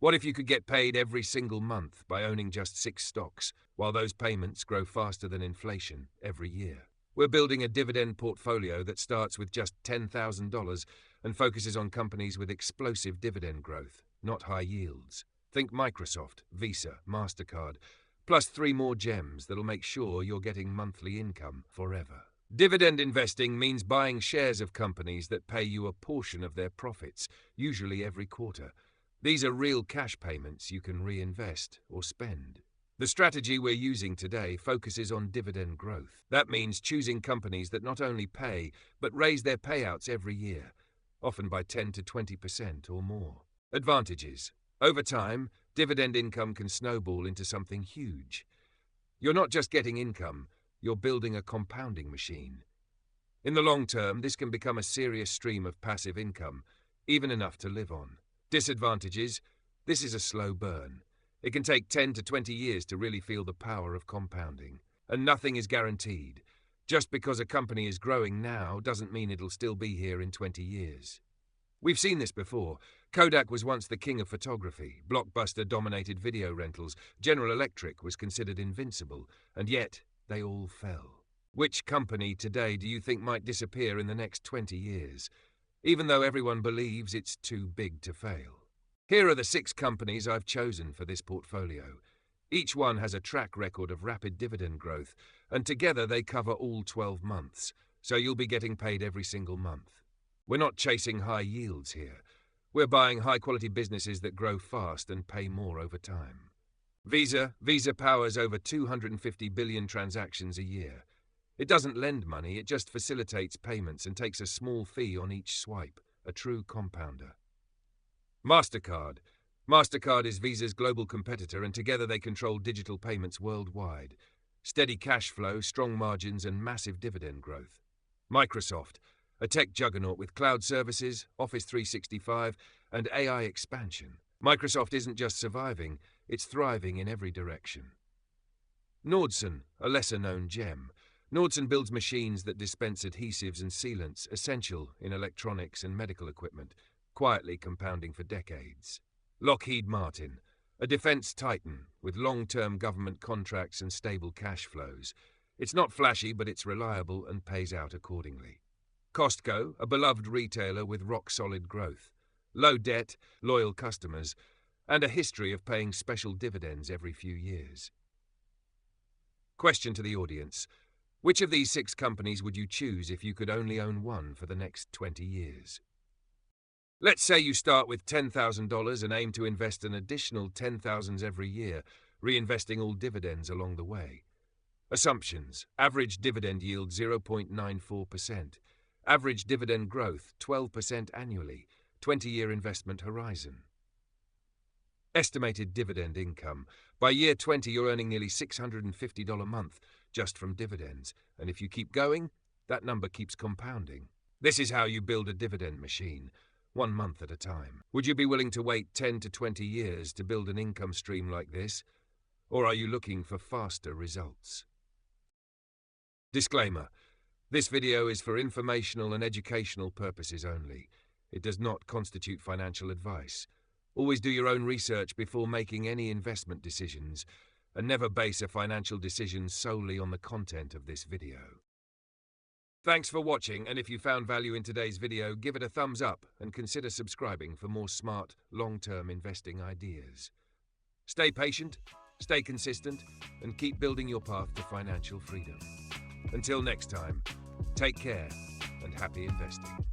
What if you could get paid every single month by owning just 6 stocks, while those payments grow faster than inflation every year? We're building a dividend portfolio that starts with just $10,000 and focuses on companies with explosive dividend growth, not high yields. Think Microsoft, Visa, MasterCard, plus 3 more gems that'll make sure you're getting monthly income forever. Dividend investing means buying shares of companies that pay you a portion of their profits, usually every quarter. These are real cash payments you can reinvest or spend. The strategy we're using today focuses on dividend growth. That means choosing companies that not only pay, but raise their payouts every year, often by 10 to 20% or more. Advantages. Over time, dividend income can snowball into something huge. You're not just getting income, you're building a compounding machine. In the long term, this can become a serious stream of passive income, even enough to live on. Disadvantages. This is a slow burn. It can take 10 to 20 years to really feel the power of compounding. And nothing is guaranteed. Just because a company is growing now doesn't mean it'll still be here in 20 years. We've seen this before. Kodak was once the king of photography. Blockbuster dominated video rentals. General Electric was considered invincible. And yet, they all fell. Which company today do you think might disappear in the next 20 years, even though everyone believes it's too big to fail? Here are the 6 companies I've chosen for this portfolio. Each one has a track record of rapid dividend growth, and together they cover all 12 months, so you'll be getting paid every single month. We're not chasing high yields here. We're buying high-quality businesses that grow fast and pay more over time. Visa powers over 250 billion transactions a year. It doesn't lend money, it just facilitates payments and takes a small fee on each swipe, a true compounder. MasterCard is Visa's global competitor, and together they control digital payments worldwide. Steady cash flow, strong margins, and massive dividend growth. Microsoft, a tech juggernaut with cloud services, Office 365, and AI expansion. Microsoft isn't just surviving, it's thriving in every direction. Nordson, a lesser-known gem. Nordson builds machines that dispense adhesives and sealants, essential in electronics and medical equipment, quietly compounding for decades. Lockheed Martin, a defense titan with long-term government contracts and stable cash flows. It's not flashy, but it's reliable and pays out accordingly. Costco, a beloved retailer with rock-solid growth, low debt, loyal customers, and a history of paying special dividends every few years. Question to the audience. Which of these 6 companies would you choose if you could only own one for the next 20 years? Let's say you start with $10,000 and aim to invest an additional $10,000 every year, reinvesting all dividends along the way. Assumptions. Average dividend yield 0.94%. Average dividend growth 12% annually. 20-year investment horizon. Estimated dividend income. By year 20, you're earning nearly $650 a month just from dividends. And if you keep going, that number keeps compounding. This is how you build a dividend machine. 1 month at a time. Would you be willing to wait 10 to 20 years to build an income stream like this? Or are you looking for faster results? Disclaimer. This video is for informational and educational purposes only. It does not constitute financial advice. Always do your own research before making any investment decisions, and never base a financial decision solely on the content of this video. Thanks for watching, and if you found value in today's video, give it a thumbs up and consider subscribing for more smart, long-term investing ideas. Stay patient, stay consistent, and keep building your path to financial freedom. Until next time, take care and happy investing.